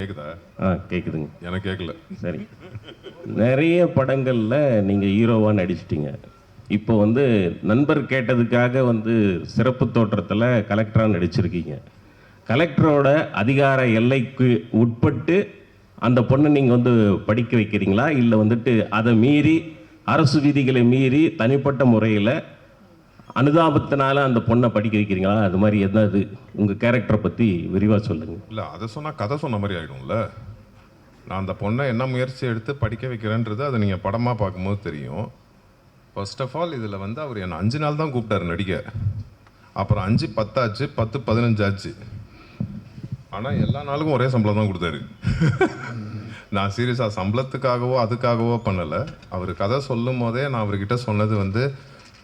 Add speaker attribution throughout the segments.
Speaker 1: கேக்குதா?
Speaker 2: கேட்குதுங்க.
Speaker 1: எனக்கு கேட்கல.
Speaker 2: சரி, நிறைய படங்களில் நீங்கள் ஹீரோவாக நடிச்சிட்டிங்க. இப்போ வந்து நண்பர் கேட்டதுக்காக வந்து சிறப்பு தோற்றத்தில் கலெக்டராக நடிச்சிருக்கீங்க. கலெக்டரோட அதிகார எல்லைக்கு உட்பட்டு அந்த பொண்ணை நீங்கள் வந்து படிக்க வைக்கிறீங்களா, இல்லை வந்துட்டு அதை மீறி அரசு விதிகளை மீறி தனிப்பட்ட முறையில் அனுதாபத்தினால அந்த பொண்ணை படிக்க வைக்கிறீங்களா? அது மாதிரி என்னது உங்கள் கேரக்டரை பற்றி விரிவாக சொல்லுங்கள்.
Speaker 1: இல்லை, அதை சொன்னால் கதை சொன்ன மாதிரி ஆகிடும்ல. நான் அந்த பொண்ணை என்ன முயற்சி எடுத்து படிக்க வைக்கிறேன்றது அதை நீங்கள் படமாக பார்க்கும்போது தெரியும். ஃபர்ஸ்ட் ஆஃப் ஆல் இதில் வந்து அவர் என்னை 5 நாள் தான் கூப்பிட்டாரு நடிக்க. அப்புறம் 5 10 ஆச்சு, 10 15 ஆச்சு. ஆனால் எல்லா நாளுக்கும் ஒரே சம்பளம் தான் கொடுத்தாரு. நான் சீரியஸாக சம்பளத்துக்காகவோ அதுக்காகவோ பண்ணலை. அவர் கதை சொல்லும் போதே நான் அவர்கிட்ட சொன்னது வந்து,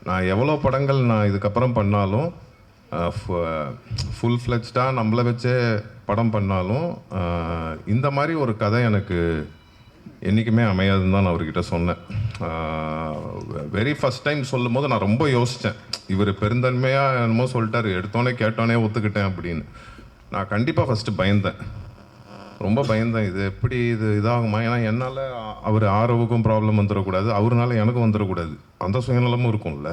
Speaker 1: நான் எவ்வளோ படங்கள் நான் இதுக்கப்புறம் பண்ணாலும் ஃபுல் ஃப்ளெஜ்டாக நம்மளை வச்சே படம் பண்ணாலும் இந்த மாதிரி ஒரு கதை எனக்கு என்றைக்குமே அமையாதுன்னு தான் நான் அவர்கிட்ட சொன்னேன். வெரி ஃபஸ்ட் டைம் சொல்லும் போது நான் ரொம்ப யோசித்தேன். இவர் பெருந்தன்மையாக என்னமோ சொல்லிட்டாரு, எடுத்தோன்னே கேட்டோன்னே ஒத்துக்கிட்டேன் அப்படின்னு. நான் கண்டிப்பாக ஃபஸ்ட்டு பயந்தேன், ரொம்ப பயந்தேன். இது எப்படி இதாகுமா? ஏன்னா என்னால் அவர் ஆரோவுக்கும் ப்ராப்ளம் வந்துடக்கூடாது, அவருனால எனக்கும் வந்துடக்கூடாது, அந்த சுயநலமும் இருக்கும்ல.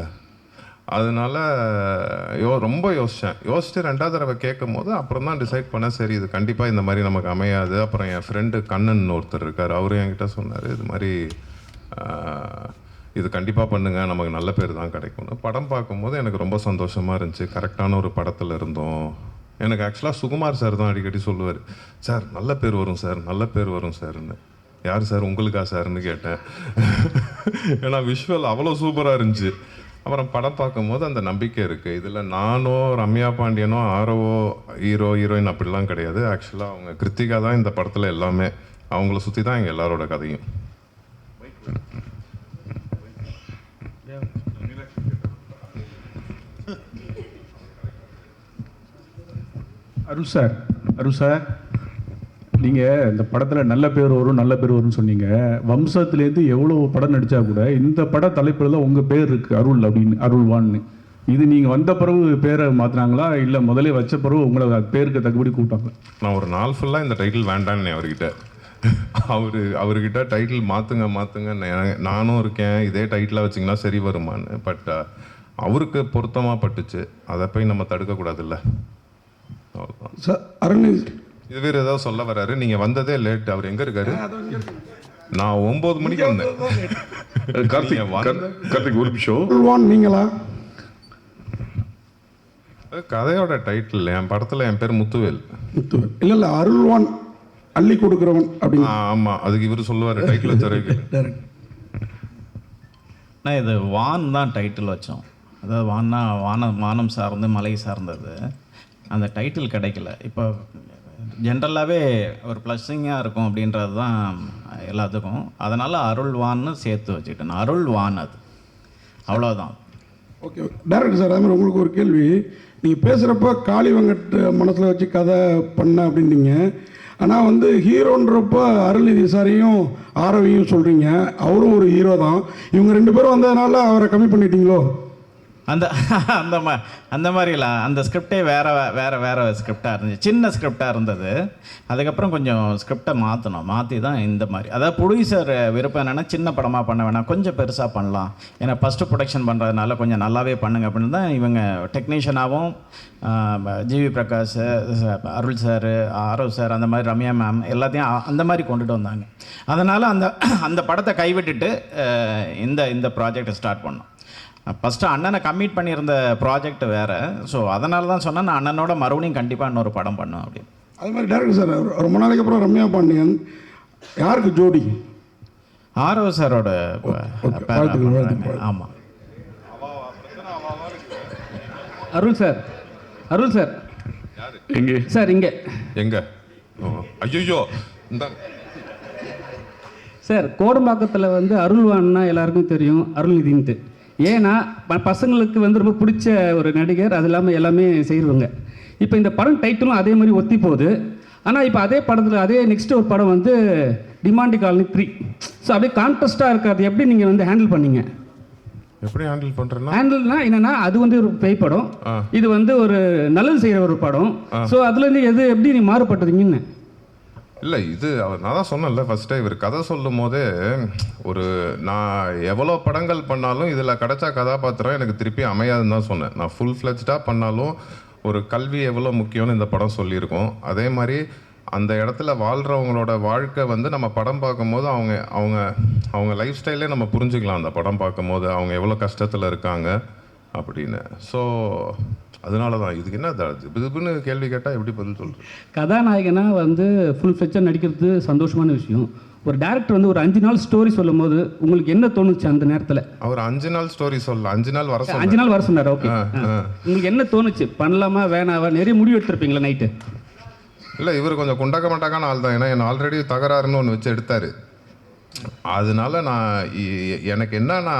Speaker 1: அதனால ரொம்ப யோசிச்சுட்டு 2வது தடவை கேட்கும் போது அப்புறம் தான் டிசைட் பண்ணேன், சரி இது கண்டிப்பாக இந்த மாதிரி நமக்கு அமையாது. அப்புறம் என் ஃப்ரெண்டு கண்ணன் ஒருத்தர் இருக்கார், அவரும் என்கிட்ட சொன்னார், இது மாதிரி இது கண்டிப்பாக பண்ணுங்கள், நமக்கு நல்ல பேர் தான் கிடைக்கும்னு. படம் பார்க்கும்போது எனக்கு ரொம்ப சந்தோஷமாக இருந்துச்சு. கரெக்டான ஒரு படத்தில் இருந்தோம். எனக்கு ஆக்சுவலாக சுகுமார் சார் தான் அடிக்கடி சொல்லுவார், சார் நல்ல பேர் வரும் சார், நல்ல பேர் வரும் சார்ன்னு. யார் சார், உங்களுக்கா சார்னு கேட்டேன். ஏன்னா விஷுவல் அவ்வளோ சூப்பராக இருந்துச்சு. அப்புறம் படம் பார்க்கும்போது அந்த நம்பிக்கை இருக்குது. இதில் நானோ ரம்யா பாண்டியனோ ஆரோவோ ஹீரோயின் அப்படிலாம் கிடையாது. ஆக்சுவலாக அவங்க கிருத்திகா தான் இந்த படத்தில் எல்லாமே. அவங்கள சுற்றி தான் எங்கள் எல்லாரோட கதையும்.
Speaker 3: அருள் சார், நீங்கள் இந்த படத்தில் நல்ல பேர் வரும்னு சொன்னீங்க. வம்சத்துலேருந்து எவ்வளோ படம் நடித்தா கூட இந்த பட தலைப்பில் தான் உங்கள் பேர் இருக்குது, அருள் அப்படின்னு, அருள்வான்னு. இது நீங்கள் வந்த பிறகு பேரை மாற்றினாங்களா, இல்லை முதலே வச்ச பிறகு உங்களை பேருக்கு தகுபடி கூப்பிட்டாங்களா?
Speaker 1: நான் ஒரு நாள் ஃபுல்லாக இந்த டைட்டில் வேண்டான்னு அவர்கிட்ட அவர்கிட்ட டைட்டில் மாற்றுங்க நானும் இருக்கேன், இதே டைட்டிலாக வச்சிங்கன்னா சரி வருமானு. பட் அவருக்கு பொருத்தமாக பட்டுச்சு, அதை போய் நம்ம தடுக்கக்கூடாதுல்ல. அவ்வளோதான்
Speaker 4: சார். அருண்
Speaker 1: இது வேறு ஏதாவது சொல்ல வர்றாரு. நீங்கள் வந்ததே லேட். அவர் எங்கே இருக்காரு? நான் 9 மணிக்கு வந்தேன்.
Speaker 3: கார்த்திக் ஒரு நிமிஷம்.
Speaker 4: நீங்களா?
Speaker 1: கதையோட டைட்டில் என் படத்தில் என் பேர் முத்துவேல்.
Speaker 4: இல்லை அருள்வான் அள்ளி கொடுக்குறவன் அப்படின்னு.
Speaker 1: ஆமாம், அதுக்கு இவர் சொல்லுவார் டைட்டில் வச்சாரு.
Speaker 5: நான் இது வான் தான் டைட்டில் வச்சோம். அதாவது வான்னா வானம் சார்ந்து மலை சார்ந்தது. அந்த டைட்டில் கிடைக்கல. இப்போ ஜென்ரலாகவே ஒரு ப்ளஸ்ஸிங்காக இருக்கும் அப்படின்றது தான் எல்லாத்துக்கும். அதனால் அருள்வான்னு சேர்த்து வச்சுக்கிட்டேன். அருள்வான், அது அவ்வளோதான்.
Speaker 4: ஓகே டேரக்டர் சார், அது மாதிரி உங்களுக்கு ஒரு கேள்வி. நீங்கள் பேசுகிறப்ப காளி வெங்கட் மனசில் வச்சு கதை பண்ண அப்படின்னீங்க. ஆனால் வந்து ஹீரோன்றப்ப அருள்நிதி சாரையும் ஆரவியும் சொல்கிறீங்க. அவரும் ஒரு ஹீரோ தான். இவங்க 2 பேரும் வந்ததுனால அவரை கம்மி பண்ணிட்டீங்களோ?
Speaker 5: அந்த மாதிரில அந்த ஸ்கிரிப்டே வேறு ஸ்கிரிப்டாக இருந்துச்சு. சின்ன ஸ்கிரிப்டாக இருந்தது. அதுக்கப்புறம் கொஞ்சம் ஸ்கிரிப்டை மாற்றி தான் இந்த மாதிரி. அதாவது ப்ரொடியூசர் விருப்பம் என்னென்னா, சின்ன படமாக பண்ண வேணாம், கொஞ்சம் பெருசாக பண்ணலாம், ஏன்னா ஃபஸ்ட்டு ப்ரொடக்ஷன் பண்ணுறதுனால கொஞ்சம் நல்லாவே பண்ணுங்க அப்படின்னு தான் இவங்க டெக்னீஷியனாகவும் ஜிவி பிரகாஷ், அருள் சார், ஆரவ் சார், அந்த மாதிரி ரம்யா மேம் எல்லாத்தையும் அந்த மாதிரி கொண்டுட்டு வந்தாங்க. அதனால் அந்த படத்தை கைவிட்டுட்டு இந்த ப்ராஜெக்டை ஸ்டார்ட் பண்ணோம். ஃபஸ்ட்டு அண்ணனை கம்மிட் பண்ணியிருந்த ப்ராஜெக்ட் வேறு. ஸோ அதனால தான் சொன்னேன், நான் அண்ணனோட மறுபடியும் கண்டிப்பாக இன்னொரு படம் பண்ணுவேன் அப்படின்னு.
Speaker 4: அது மாதிரி டேரக்டர் சார், ரொம்ப நாளைக்கு அப்புறம் ரம்யா பாண்டியன் யாருக்கு ஜோடி?
Speaker 5: ஆரவ் சாரோட. ஆமாம்.
Speaker 6: அருள் சார் எங்கே சார்? எங்கே
Speaker 1: ஐயோ இந்த
Speaker 6: சார், கோடம்பாக்கத்தில் வந்து அருள்வான்னா எல்லாருக்கும் தெரியும், அருள்நிதின்ட்டு. ஏன்னா பசங்களுக்கு வந்து ரொம்ப பிடிச்ச ஒரு நடிகர், அது இல்லாமல் எல்லாமே செய்வாங்க. இப்போ இந்த படம் டைட்டிலும் அதே மாதிரி ஒத்தி போகுது. ஆனால் இப்போ அதே படத்தில் அதே நெக்ஸ்ட் ஒரு படம் வந்து டிமாண்டி காலனி 3. ஸோ அப்படியே கான்ட்ராஸ்டாக இருக்காது. எப்படி நீங்கள் வந்து ஹேண்டில் பண்ணீங்க?
Speaker 1: எப்படி ஹேண்டில் பண்ணுறேன்னா,
Speaker 6: ஹேண்டில்னா என்னன்னா, அது வந்து ஒரு பேய் படம், இது வந்து ஒரு நல்லது செய்கிற ஒரு படம். ஸோ அதுலேருந்து எப்படி நீ மாறுபட்டுறீங்கன்னு
Speaker 1: இல்லை இது நான் தான் சொன்னேன்ல ஃபஸ்ட்டே, இவர் கதை சொல்லும் போதே நான் எவ்வளோ படங்கள் பண்ணாலும் இதில் கிடைச்ச கதாபாத்திரம் எனக்கு திருப்பி அமையாதுன்னு தான் சொன்னேன். நான் ஃபுல் ஃப்ளெஜ்டாக பண்ணாலும் ஒரு கல்வி எவ்வளோ முக்கியம்னு இந்த படம் சொல்லியிருக்கோம். அதே மாதிரி அந்த இடத்துல வாழ்கிறவங்களோட வாழ்க்கை நம்ம படம் பார்க்கும்போது அவங்க லைஃப் ஸ்டைலே நம்ம புரிஞ்சுக்கலாம். அந்த படம் பார்க்கும்போது அவங்க எவ்வளோ கஷ்டத்தில் இருக்காங்க அப்படின்னு. ஸோ அதனால தான் இதுக்கு என்ன இதுன்னு கேள்வி கேட்டால் எப்படி பதில் சொல்கிறது?
Speaker 6: கதாநாயகனாக ஃபுல் ஃப்ளெஜ்ஜாக நடிக்கிறது சந்தோஷமான விஷயம். ஒரு டேரக்டர் ஒரு 5 நாள் ஸ்டோரி சொல்லும் போது உங்களுக்கு என்ன தோணுச்சு அந்த நேரத்தில்?
Speaker 1: அவர் 5 நாள் ஸ்டோரி சொல்லலாம், 5 நாள் வர
Speaker 6: 5 நாள் வர சொன்னார். ஓகே, உங்களுக்கு என்ன தோணுச்சு? பண்ணலாமா வேணாவா? நிறைய முடிவு எடுத்திருப்பீங்களா நைட்டு?
Speaker 1: இல்லை, இவர் கொஞ்சம் குண்டக்க மாட்டாக்கான ஆள் தான். ஏன்னா என்ன ஆல்ரெடி தகராறுன்னு ஒன்று வச்சு எடுத்தார். அதனால எனக்கு என்னன்னா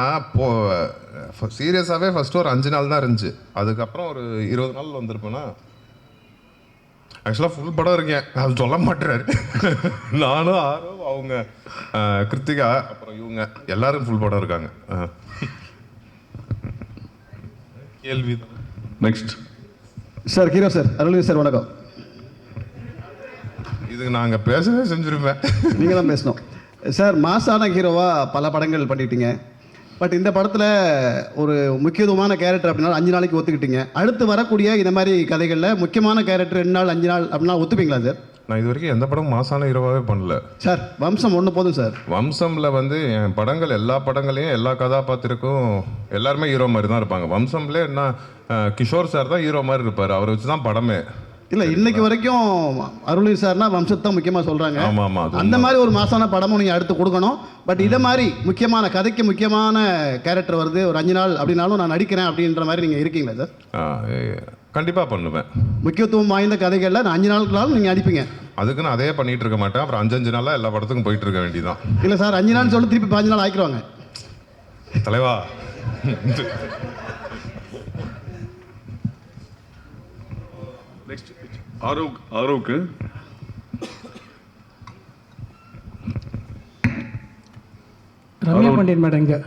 Speaker 1: சீரியஸாகவே ஃபஸ்ட்டு ஒரு 5 நாள் தான் இருந்துச்சு. அதுக்கப்புறம் ஒரு 20 நாள் வந்திருப்பேன்னா ஆக்சுவலாக ஃபுல் படம் இருக்கேன், அது சொல்ல மாட்டுறாரு. நானும் ஆரவ், அவங்க கிருத்திகா, அப்புறம் இவங்க எல்லாரும் ஃபுல் படம் இருக்காங்க. கேள்வி
Speaker 3: next
Speaker 7: sir. Hero sir, Arulnithi sir வணக்கம்.
Speaker 1: இதுக்கு நாங்கள் பேசவே செஞ்சுருப்பேன்.
Speaker 7: நீங்கள் தான் பேசணும் சார். மாசான ஹீரோவாக பல படங்கள் பண்ணிட்டீங்க. பட் இந்த படத்தில் ஒரு முக்கியத்துவமான கேரக்டர் அப்படின்னா 5 நாளைக்கு ஒத்துக்கிட்டீங்க. அடுத்து வரக்கூடிய இந்த மாதிரி கதைகளில் முக்கியமான கேரக்டர் 2 நாள் 5 நாள் அப்படின்னா ஒத்துப்பீங்களா சார்?
Speaker 1: நான் இது வரைக்கும் எந்த படம் மாசான ஹீரோவாகவே பண்ணல
Speaker 7: சார். வம்சம் ஒன்று போதும் சார்.
Speaker 1: வம்சமில் என் படங்கள் எல்லா படங்களையும் எல்லா கதாபாத்திரக்கும் எல்லாருமே ஹீரோ மாதிரி தான் இருப்பாங்க. வம்சம்ல என்ன கிஷோர் சார் தான் ஹீரோ மாதிரி இருப்பார். அவரை வச்சு தான் படமே.
Speaker 7: இல்லை, இன்னைக்கு வரைக்கும் அருள்நிதி சார்னா வம்சத்தை தான் முக்கியமாக சொல்கிறாங்க.
Speaker 1: ஆமாம்,
Speaker 7: அந்த மாதிரி ஒரு மாசான படமும் நீங்கள் அடுத்து கொடுக்கணும். பட் இதை மாதிரி முக்கியமான கதைக்கு முக்கியமான கேரக்டர் வருது, ஒரு 5 நாள் அப்படின்னாலும் நான் நடிக்கிறேன் அப்படின்ற மாதிரி நீங்கள் இருக்கீங்களா சார்?
Speaker 1: கண்டிப்பாக பண்ணுவேன்.
Speaker 7: முக்கியத்துவம் வாய்ந்த கதைகளில் நான் 5 நாளுக்குனாலும் நீங்கள் நடிப்பீங்க.
Speaker 1: அதுக்கு நான் அதே பண்ணிட்டு இருக்க மாட்டேன். அப்புறம் 5 நாளாக எல்லா படத்துக்கும் போயிட்டு இருக்க வேண்டியதான்.
Speaker 7: இல்லை சார், 5 நாள் சொல்லி திருப்பி 5 நாள் ஆக்கிடுவாங்க
Speaker 1: தலைவா.
Speaker 3: நெக்ஸ்ட் ஆரோவுக்கு
Speaker 8: ரம்யா பாண்டியன் மேடம். இங்கே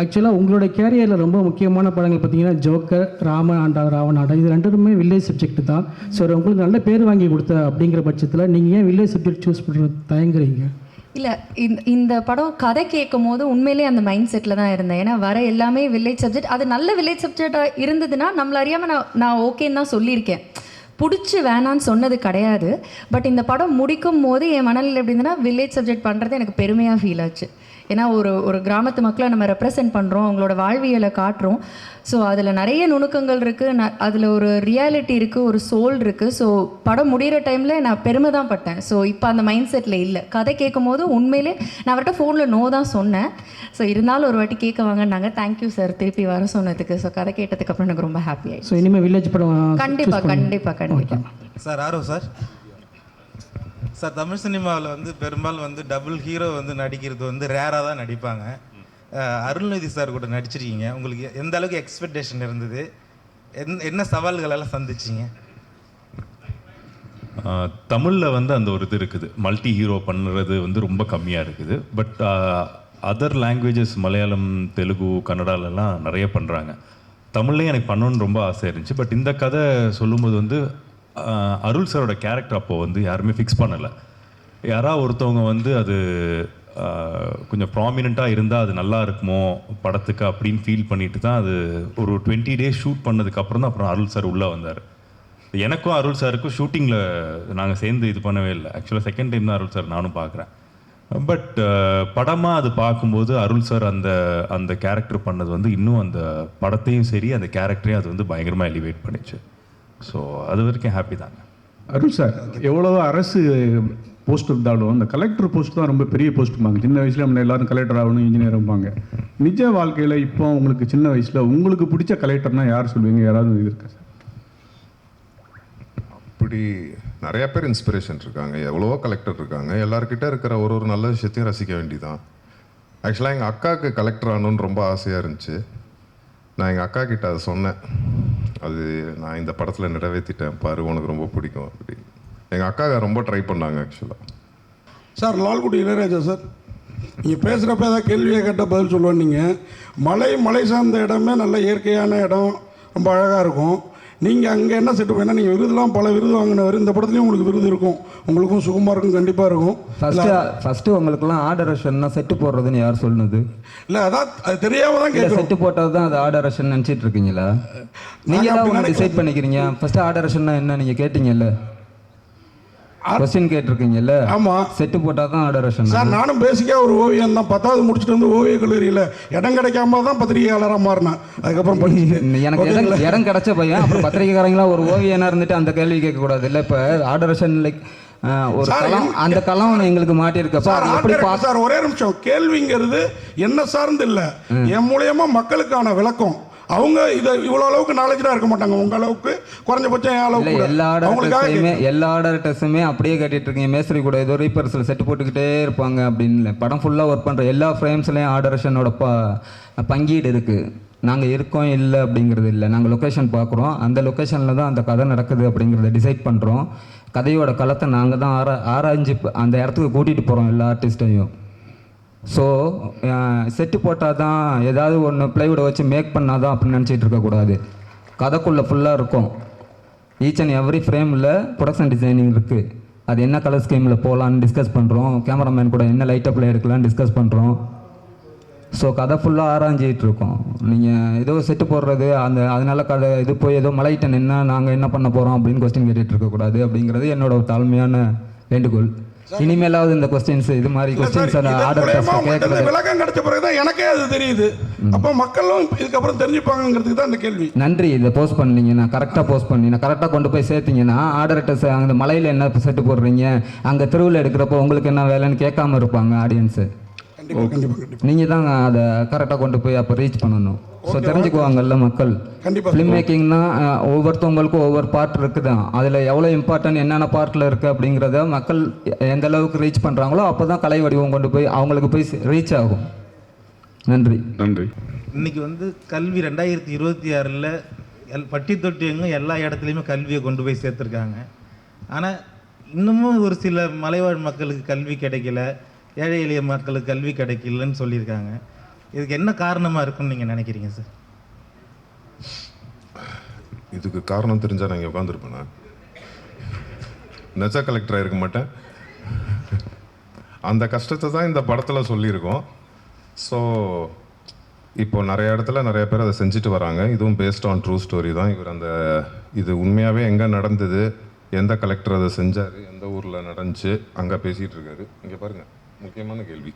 Speaker 8: ஆக்சுவலாக உங்களோட கேரியரில் ரொம்ப முக்கியமான படங்கள் பார்த்தீங்கன்னா ஜோக்கர், ராமன் ஆண்டா ராவணாண்டா, இது ரெண்டுமே வில்லேஜ் சப்ஜெக்ட் தான். ஸோ உங்களுக்கு நல்ல பேர் வாங்கி கொடுத்த அப்படிங்கிற பட்சத்தில் நீங்கள் ஏன் வில்லேஜ் சப்ஜெக்ட் சூஸ் பண்ணுறது தயங்குறீங்க?
Speaker 9: இல்லை, இந்த படம் கதை கேட்கும் போது உண்மையிலே அந்த மைண்ட் செட்டில் தான் இருந்தேன். ஏன்னா வர எல்லாமே வில்லேஜ் சப்ஜெக்ட். அது நல்ல வில்லேஜ் சப்ஜெக்டாக இருந்ததுன்னா நம்மள அறியாமல் நான் ஓகேன்னு தான் சொல்லியிருக்கேன். பிடிச்சி வேணான்னு சொன்னது கிடையாது. பட் இந்த படம் முடிக்கும் போது என் மனநிலை எப்படி இருந்ததுன்னா வில்லேஜ் சப்ஜெக்ட் பண்ணுறது எனக்கு பெருமையாக ஃபீல் ஆச்சு. ஏன்னா ஒரு கிராமத்து மக்களை நம்ம ரெப்ரசென்ட் பண்ணுறோம், அவங்களோட வாழ்வியலை காட்டுறோம். ஸோ அதில் நிறைய நுணுக்கங்கள் இருக்குது, அதில் ஒரு ரியாலிட்டி இருக்குது, ஒரு சோல் இருக்குது. ஸோ படம் முடிகிற டைமில் நான் பெருமை தான் பட்டேன். ஸோ இப்போ அந்த மைண்ட் செட்டில் இல்லை. கதை கேட்கும் போது உண்மையிலே நான் அவர்கிட்ட ஃபோனில் நோ தான் சொன்னேன். ஸோ இருந்தாலும் ஒரு வாட்டி கேட்க வாங்கினாங்க. தேங்க்யூ சார் திருப்பி வர சொன்னதுக்கு. ஸோ கதை கேட்டதுக்கப்புறம் எனக்கு ரொம்ப ஹாப்பி ஆகிடுச்சு.
Speaker 8: ஸோ இனிமேல் வில்லேஜ் படம்
Speaker 9: கண்டிப்பாக.
Speaker 10: சார் ஆரோ சார். சார், தமிழ் சினிமாவில் பெரும்பாலும் டபுள் ஹீரோ நடிக்கிறது ரேராக தான் நடிப்பாங்க. அருள்நிதி சார் கூட நடிச்சிருக்கீங்க. உங்களுக்கு எந்த அளவுக்கு எக்ஸ்பெக்டேஷன் இருந்தது? என்ன சவால்களெல்லாம் சந்திச்சிங்க?
Speaker 11: தமிழில் அந்த ஒரு இது இருக்குது, மல்டி ஹீரோ பண்ணுறது ரொம்ப கம்மியாக இருக்குது. But other languages Malayalam, Telugu, கன்னடாலெல்லாம் நிறைய பண்ணுறாங்க. தமிழ்லேயும் எனக்கு பண்ணணுன்னு ரொம்ப ஆசை இருந்துச்சு. பட் இந்த கதை சொல்லும்போது அருள் சாரோட கேரக்டர் அப்போது யாருமே ஃபிக்ஸ் பண்ணலை. யாராவது ஒருத்தவங்க அது கொஞ்சம் ப்ராமினெண்ட்டாக இருந்தால் அது நல்லா இருக்குமோ படத்துக்கு அப்படின்னு ஃபீல் பண்ணிட்டு தான் அது ஒரு 20 days ஷூட் பண்ணதுக்கப்புறம் தான் அப்புறம் அருள் சார் உள்ளே வந்தார். எனக்கும் அருள் சாருக்கும் ஷூட்டிங்கில் நாங்கள் சேர்ந்து இது பண்ணவே இல்லை. ஆக்சுவலாக செகண்ட் டைம் தான் அருள் சார் நானும் பார்க்குறேன். பட் படமாக அது பார்க்கும்போது அருள் சார் அந்த கேரக்டர் பண்ணது இன்னும் அந்த படத்தையும் சரி அந்த கேரக்டரையும் அது பயங்கரமாக எலிவேட் பண்ணிச்சு. ஸோ அது வரைக்கும் ஹாப்பி தாங்க.
Speaker 3: அருள் சார், எவ்வளோ அரசு போஸ்ட் இருந்தாலும் அந்த கலெக்டர் போஸ்ட் தான் ரொம்ப பெரிய போஸ்ட்டுமாங்க. சின்ன வயசில் நம்ம எல்லாரும் கலெக்டர் ஆகணும், இன்ஜினியர் இருப்பாங்க. நிஜ வாழ்க்கையில் இப்போ உங்களுக்கு சின்ன வயசில் உங்களுக்கு பிடிச்ச கலெக்டர்னா யார் சொல்லுவீங்க? யாராவது இது இருக்கா சார்?
Speaker 1: அப்படி நிறைய பேர் இன்ஸ்பிரேஷன் இருக்காங்க, எவ்வளவோ கலெக்டர் இருக்காங்க. எல்லாருக்கிட்ட இருக்கிற ஒரு நல்ல விஷயத்தையும் ரசிக்க வேண்டிதான். ஆக்சுவலாக எங்கள் அக்காவுக்கு கலெக்டர் ஆகணுன்னு ரொம்ப ஆசையாக இருந்துச்சு. நான் எங்கள் அக்கா கிட்ட அதை சொன்னேன். அது நான் இந்த படத்தில் நிறைவேற்றிட்டேன் பாரு, உனக்கு ரொம்ப பிடிக்கும் அப்படி. எங்கள் அக்கா ரொம்ப ட்ரை பண்ணாங்க ஆக்சுவலாக.
Speaker 4: சார், லால்குடி இளையராஜா சார், நீங்கள் பேசுகிறப்ப ஏதாவது கேள்வியை கேட்டால் பதில் சொல்லுவேன். நீங்கள் மலை சார்ந்த இடமே நல்ல இயற்கையான இடம், ரொம்ப அழகாக இருக்கும். நீங்கள் அங்கே என்ன செட்டு ஏன்னா நீங்கள் விருதுலாம் பல விருது வாங்கினவர், இந்த படத்துலையும் உங்களுக்கு விருது இருக்கும், உங்களுக்கும் சுகமாக இருக்கும், கண்டிப்பாக இருக்கும்.
Speaker 12: ஃபஸ்ட்டு உங்களுக்குலாம் ஆர்டரேஷன்னா செட்டு போடுறதுன்னு யார் சொன்னது?
Speaker 4: இல்லை அதான் அது தெரியாமல் தான் கேட்குறேன்.
Speaker 12: செட்டு போட்டது தான் அது ஆர்டரேஷன் நினச்சிட்டு இருக்கீங்களா? நீங்கள் தான் ஒன்று டிசைட் பண்ணிக்கிறீங்க. ஃபஸ்ட்டு ஆர்டரேஷன்னா என்ன நீங்கள் கேட்டீங்கல்ல, கொஸ்டின் கேட்டிருக்கீங்கல்ல?
Speaker 4: ஆமாம்,
Speaker 12: செட்டு போட்டால் தான் ஆர்டரேஷன்.
Speaker 4: சார் நானும் பேசிக்காக ஒரு ஓவியம் தான், 10வது முடிச்சுட்டு வந்து ஓவிய கல்லூரியில் இடம் கிடைக்காம தான் பத்திரிகையாளராக மாறினேன். அதுக்கப்புறம்
Speaker 12: எனக்கு இடம் கிடைச்ச பையன் அப்புறம் பத்திரிகைக்காரங்களா ஒரு ஓவியனாக இருந்துட்டு அந்த கேள்வி கேட்கக்கூடாது இல்லை. இப்போ ஆர்டரேஷன் லைக் ஒரு களம், அந்த களம் எங்களுக்கு மாட்டியிருக்கப்ப எப்படி
Speaker 4: சார் ஒரே நிமிஷம், கேள்விங்கிறது என்ன சார்ந்து இல்லை, என் மூலியமா மக்களுக்கான விளக்கம். அவங்க இதை இவ்வளோ அளவுக்கு நாலேஜாக இருக்க மாட்டாங்க, உங்க அளவுக்கு குறைஞ்சபட்சம் என் அளவுக்கு.
Speaker 12: எல்லா ஆர்டர்ஸுமே அப்படியே கேட்டுட்டு இருக்கீங்க. மேஸ்திரி கூட ஏதோ ரீப்பர்சல் செட்டு போட்டுக்கிட்டே இருப்பாங்க அப்படின்னு இல்லை. படம் ஃபுல்லாக ஒர்க் பண்ணுற எல்லா ஃப்ரேம்ஸ்லேயும் ஆர்டரேஷனோட பங்கீடு இருக்குது. நாங்கள் இருக்கோம் இல்லை அப்படிங்கிறது இல்லை. நாங்கள் லொக்கேஷன் பார்க்குறோம், அந்த லொக்கேஷனில் தான் அந்த கதை நடக்குது அப்படிங்கிறத டிசைட் பண்ணுறோம். கதையோட களத்தை நாங்கள் தான் ஆராய்ஞ்சு அந்த இடத்துக்கு கூட்டிகிட்டு போகிறோம் எல்லா ஆர்டிஸ்ட்டையும். ஸோ செட்டு போட்டால் தான் ஏதாவது ஒன்று ப்ளைவுட்டை வச்சு மேக் பண்ணால் தான் அப்படின்னு நினச்சிட்டு இருக்கக்கூடாது. கதைக்குள்ளே ஃபுல்லாக இருக்கும். ஈச் அண்ட் எவ்ரி ஃப்ரேமில் ப்ரொடக்ஷன் டிசைனிங் இருக்குது. அது என்ன கலர் ஸ்கீமில் போகலான்னு டிஸ்கஸ் பண்ணுறோம். கேமராமேன் கூட என்ன லைட்டப்பில் எடுக்கலான்னு டிஸ்கஸ் பண்ணுறோம். ஸோ கதை ஃபுல்லாக ஆராய்ஞ்சிட்டு இருக்கோம். நீங்கள் ஏதோ செட்டு போடுறது அதனால கதை இது போய் ஏதோ மலையிட்ட நின்னா நாங்கள் என்ன பண்ண போகிறோம் அப்படின்னு கொஸ்டின் கேட்டுட்டு இருக்கக்கூடாது அப்படிங்கிறது என்னோட தாழ்மையான வேண்டுகோள். இனிமேலாவது இந்த கொஸ்டின்ஸ் இது மாதிரி கொஸ்டின்ஸ்
Speaker 4: விளக்கம் கிடைச்ச பிறகு தான் எனக்கே அது தெரியுது. அப்போ மக்களும் இதுக்கப்புறம் தெரிஞ்சுப்பாங்கிறதுக்கு தான் இந்த கேள்வி.
Speaker 12: நன்றி. இதை போஸ்ட் பண்ணீங்கன்னா கரெக்டாக போஸ்ட் பண்ணி நான் கரெக்டாக கொண்டு போய் சேர்த்தீங்கன்னா ஆர்டர்ஸ் அந்த மலையில் என்ன செட்டு போடுறீங்க, அங்கே தெருவில் எடுக்கிறப்போ உங்களுக்கு என்ன வேலைன்னு கேட்காம இருப்பாங்க ஆடியன்ஸு. நீங்கள் தான் அதை கரெக்டாக கொண்டு போய் அப்போ ரீச் பண்ணணும். ஸோ தெரிஞ்சுக்குவாங்கல்ல மக்கள். ஃபிலிம் மேக்கிங்னா ஒவ்வொருத்தவங்களுக்கும் ஒவ்வொரு பார்ட் இருக்குது. அதில் எவ்வளோ இம்பார்ட்டன்ட் என்னென்ன பார்ட்டில் இருக்குது அப்படிங்கிறத மக்கள் எந்த அளவுக்கு ரீச் பண்ணுறாங்களோ அப்போ தான் கலை வடிவம் கொண்டு போய் அவங்களுக்கு போய் ரீச் ஆகும். நன்றி.
Speaker 3: நன்றி.
Speaker 10: இன்னைக்கு வந்து கல்வி 2026 பட்டி தொட்டி எங்கும் எல்லா இடத்துலையுமே கல்வியை கொண்டு போய் சேர்த்துருக்காங்க. ஆனால் இன்னமும் ஒரு சில மலைவாழ் மக்களுக்கு கல்வி கிடைக்கல, ஏழை எளிய மக்களுக்கு கல்வி கிடைக்கலன்னு சொல்லியிருக்காங்க. இதுக்கு என்ன காரணமாக இருக்குன்னு நீங்கள் நினைக்கிறீங்க சார்?
Speaker 1: இதுக்கு காரணம் தெரிஞ்சால் நான் இங்கே உட்காந்துருப்பேண்ணா, நெஜ கலெக்டராக இருக்க மாட்டேன். அந்த கஷ்டத்தை தான் இந்த படத்தில் சொல்லியிருக்கோம். ஸோ இப்போ நிறைய இடத்துல நிறைய பேர் அதை செஞ்சுட்டு வராங்க. இதுவும் பேஸ்ட் ஆன் ட்ரூ ஸ்டோரி தான். இது உண்மையாகவே எங்கே நடந்தது, எந்த கலெக்டர் அதை செஞ்சார், எந்த ஊரில் நடந்துச்சு, அங்கே பேசிகிட்டு இருக்காரு. இங்கே பாருங்கள், முக்கியமான கேள்வி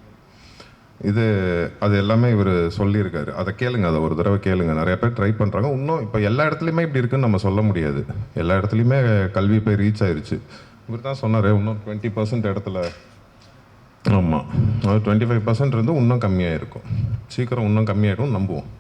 Speaker 1: அது எல்லாமே இவர் சொல்லியிருக்காரு. அதை கேளுங்க, அதை ஒரு தடவை கேளுங்க. நிறைய பேர் ட்ரை பண்ணுறாங்க. இன்னும் இப்போ எல்லா இடத்துலையுமே இப்படி இருக்குன்னு நம்ம சொல்ல முடியாது. எல்லா இடத்துலையுமே கல்வி போய் ரீச் ஆயிடுச்சு. இவர் தான் சொன்னார் இன்னும் 20% இடத்துல. ஆமாம், அது 25% இருந்து இன்னும் கம்மியாக இருக்கும். சீக்கிரம் இன்னும் கம்மியாகிடும் நம்புவோம்.